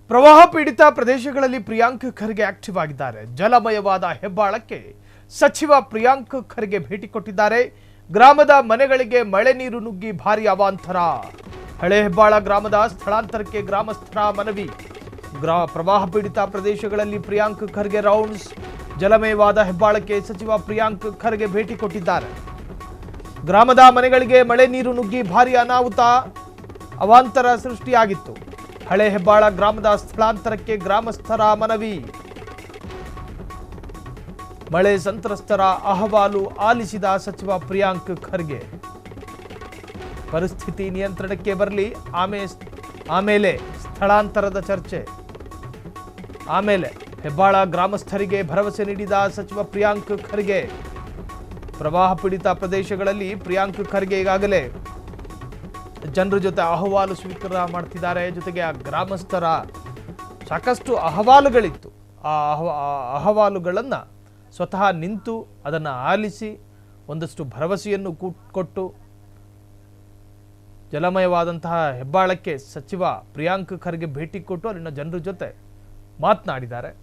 ಪ್ರವಾಹ ಪೀಡಿತ ಪ್ರದೇಶಗಳಲ್ಲಿ ಪ್ರಿಯಾಂಕ್ ಖರ್ಗೆ ಆಕ್ಟಿವ್ ಆಗಿದ್ದಾರೆ. ಜಲಮಯವಾದ ಹೆಬ್ಬಾಳಕ್ಕೆ ಸಚಿವ ಪ್ರಿಯಾಂಕ್ ಖರ್ಗೆ ಭೇಟಿ ಕೊಟ್ಟಿದ್ದಾರೆ. ಗ್ರಾಮದ ಮನೆಗಳಿಗೆ ಮಳೆ ನೀರು ನುಗ್ಗಿ ಭಾರಿ ಅವಾಂತರ. ಹಳೆ ಹೆಬ್ಬಾಳ ಗ್ರಾಮದ ಸ್ಥಳಾಂತರಕ್ಕೆ ಗ್ರಾಮಸ್ಥರ ಮನವಿ. ಪ್ರವಾಹ ಪೀಡಿತ ಪ್ರದೇಶಗಳಲ್ಲಿ ಪ್ರಿಯಾಂಕ್ ಖರ್ಗೆ ರೌಂಡ್ಸ್. ಜಲಮಯವಾದ ಹೆಬ್ಬಾಳಕ್ಕೆ ಸಚಿವ ಪ್ರಿಯಾಂಕ್ ಖರ್ಗೆ ಭೇಟಿ ಕೊಟ್ಟಿದ್ದಾರೆ. ಗ್ರಾಮದ ಮನೆಗಳಿಗೆ ಮಳೆ ನೀರು ನುಗ್ಗಿ ಭಾರಿ ಅವಾಂತರ ಸೃಷ್ಟಿಯಾಗಿತ್ತು. ಹಳೆ ಹೆಬ್ಬಾಳ ಗ್ರಾಮದ ಸ್ಥಳಾಂತರಕ್ಕೆ ಗ್ರಾಮಸ್ಥರ ಮನವಿ. ಮಳೆ ಸಂತ್ರಸ್ತರ ಅಹವಾಲು ಆಲಿಸಿದ ಸಚಿವ ಪ್ರಿಯಾಂಕ್ ಖರ್ಗೆ. ಪರಿಸ್ಥಿತಿ ನಿಯಂತ್ರಣಕ್ಕೆ ಬರಲಿ, ಆಮೇಲೆ ಸ್ಥಳಾಂತರದ ಚರ್ಚೆ. ಆಮೇಲೆ ಹೆಬ್ಬಾಳ ಗ್ರಾಮಸ್ಥರಿಗೆ ಭರವಸೆ ನೀಡಿದ ಸಚಿವ ಪ್ರಿಯಾಂಕ್ ಖರ್ಗೆ. ಪ್ರವಾಹ ಪೀಡಿತ ಪ್ರದೇಶಗಳಲ್ಲಿ ಪ್ರಿಯಾಂಕ್ ಖರ್ಗೆ ಈಗಾಗಲೇ ಜನರ ಜೊತೆ ಅಹವಾಲು ಸ್ವೀಕಾರ ಮಾಡ್ತಿದ್ದಾರೆ. ಜೊತೆಗೆ ಆ ಗ್ರಾಮಸ್ಥರ ಸಾಕಷ್ಟು ಅಹವಾಲುಗಳಿತ್ತು. ಆ ಅಹವಾಲುಗಳನ್ನು ಸ್ವತಃ ನಿಂತು ಅದನ್ನು ಆಲಿಸಿ ಒಂದಷ್ಟು ಭರವಸೆಯನ್ನು ಕೊಟ್ಟು ಜಲಮಯವಾದಂತಹ ಹೆಬ್ಬಾಳಕ್ಕೆ ಸಚಿವ ಪ್ರಿಯಾಂಕ್ ಖರ್ಗೆ ಭೇಟಿ ಕೊಟ್ಟು ಅಲ್ಲಿನ ಜನರ ಜೊತೆ ಮಾತನಾಡಿದ್ದಾರೆ.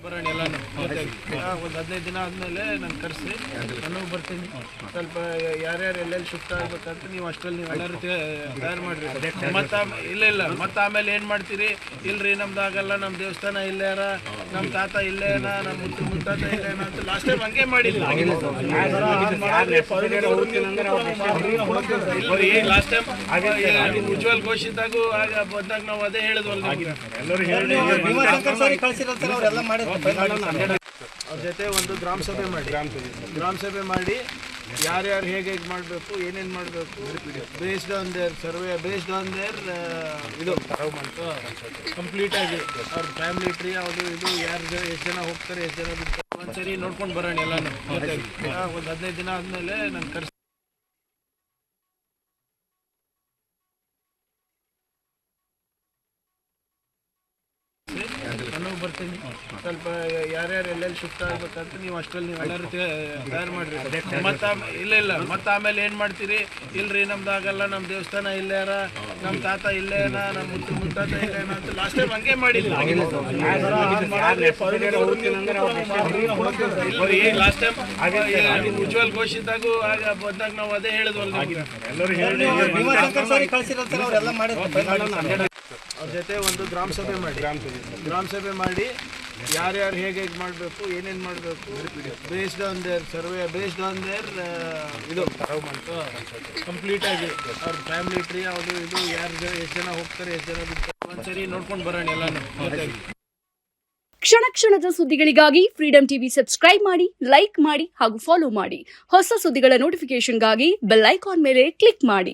ಬರೋಣ ಎಲ್ಲಾನು ಒಂದು 15 ದಿನ ಆದಮೇಲೆ ನಾನು ಕರೆಸಿ ನಾನು ಬರ್ತೀನಿ. ಸ್ವಲ್ಪ ಯಾರ್ಯಾರು ಎಲ್ಲೆಲ್ಲಿ ಶಿಫ್ಟ್ ಆಗ್ಬೇಕಂತ ನೀವು ಅಷ್ಟರಲ್ಲಿ ನೀವು ಎಲ್ಲರೂ ತಯಾರು ಮಾಡಿರಿ. ಮತ್ತೆ ಆಮೇಲೆ ಏನು ಮಾಡ್ತೀರಿ? ಇಲ್ರಿ ನಮ್ದು ಆಗಲ್ಲ, ನಮ್ಮ ದೇವಸ್ಥಾನ ಇಲ್ಲೇನ, ನಮ್ಮ ತಾತ ಇಲ್ಲೇನ, ನಮ್ಮ ಮುತ್ತಾತ ಇಲ್ಲೇನ ಅಂತ ಲಾಸ್ಟ್ ಟೈಮ್ ಹಂಗೆ ಮಾಡಿಲ್ಲ. ಲಾಸ್ಟ್ ಟೈಮ್ ಉಜ್ವಲ್ ಘೋಷಿತಾಗೂ ಬಂದಾಗ ನಾವು ಅದೇ ಹೇಳಿದ್ವಲ್ಲ, ಅವ್ರ ಜೊತೆ ಒಂದು ಗ್ರಾಮ ಸಭೆ ಮಾಡಿ ಯಾರ್ಯಾರು ಹೇಗೆ ಮಾಡಬೇಕು, ಏನೇನು ಮಾಡಬೇಕು, based on there survey, based on there ಇದು ಕಂಪ್ಲೀಟ್ ಆಗಿ ಅವ್ರ ಫ್ಯಾಮಿಲಿ ಟ್ರೀ ಅದು ಇದು ಯಾರು ಎಷ್ಟು ಜನ ಹೋಗ್ತಾರೆ, ಎಷ್ಟು ಜನ ಬಿಡ್ತಾರೆ ಒಂದ್ಸರಿ ನೋಡ್ಕೊಂಡು ಬರೋಣ ಎಲ್ಲಾನು. ಒಂದು 15 ದಿನ ಆದಮೇಲೆ ನಾನು ಕರೆಸಿ ನಾನು ಬರ್ತೀನಿ. ಸ್ವಲ್ಪ ಯಾರ್ಯಾರು ಎಲ್ಲೆಲ್ಲಿ ಶಿಫ್ಟ್ ಆಗ್ಬೇಕಂತ ನೀವು ಅಷ್ಟರಲ್ಲಿ ನೀವು ಎಲ್ಲರೂ ತಯಾರು ಮಾಡಿರಿ. ಮತ್ತೆ ಆಮೇಲೆ ಏನು ಮಾಡ್ತೀರಿ? ಇಲ್ರಿ ನಮ್ದು ಆಗಲ್ಲ, ನಮ್ಮ ದೇವಸ್ಥಾನ ಇಲ್ಲೇನ, ನಮ್ಮ ತಾತ ಇಲ್ಲೇನ, ನಮ್ಮ ಮುತ್ತಾತ ಇಲ್ಲೇನ ಅಂತ ಲಾಸ್ಟ್ ಟೈಮ್ ಹಂಗೆ ಮಾಡಿಲ್ಲ. ಲಾಸ್ಟ್ ಟೈಮ್ ಉಜ್ವಲ್ ಘೋಷಿತಾಗೂ ಬಂದಾಗ ನಾವು ಅದೇ ಹೇಳಿದ್ವಲ್ಲ, ಅವ್ರ ಜೊತೆ ಒಂದು ಗ್ರಾಮ ಸಭೆ ಮಾಡಿ ಯಾರ್ಯಾರು ಹೇಗೆ ಮಾಡಬೇಕು, ಏನೇನು ಮಾಡಬೇಕು, based on there survey, based on there ಇದು ಕಂಪ್ಲೀಟ್ ಆಗಿ ಅವ್ರ ಫ್ಯಾಮಿಲಿ ಟ್ರೀ ಅದು ಇದು ಯಾರು ಎಷ್ಟು ಜನ ಹೋಗ್ತಾರೆ, ಎಷ್ಟು ಜನ ಬಿಡ್ತಾರೆ ಒಂದ್ಸರಿ ನೋಡ್ಕೊಂಡು ಬರೋಣ ಎಲ್ಲಾನು. ಕ್ಷಣ ಕ್ಷಣದ ಸುದ್ದಿಗಳಿಗಾಗಿ ಫ್ರೀಡಂ ಟಿವಿ ಸಬ್ಸ್ಕ್ರೈಬ್ ಮಾಡಿ, ಲೈಕ್ ಮಾಡಿ ಹಾಗೂ ಫಾಲೋ ಮಾಡಿ. ಹೊಸ ಸುದ್ದಿಗಳ ನೋಟಿಫಿಕೇಶನ್ಗಾಗಿ ಬೆಲ್ ಐಕಾನ್ ಮೇಲೆ ಕ್ಲಿಕ್ ಮಾಡಿ.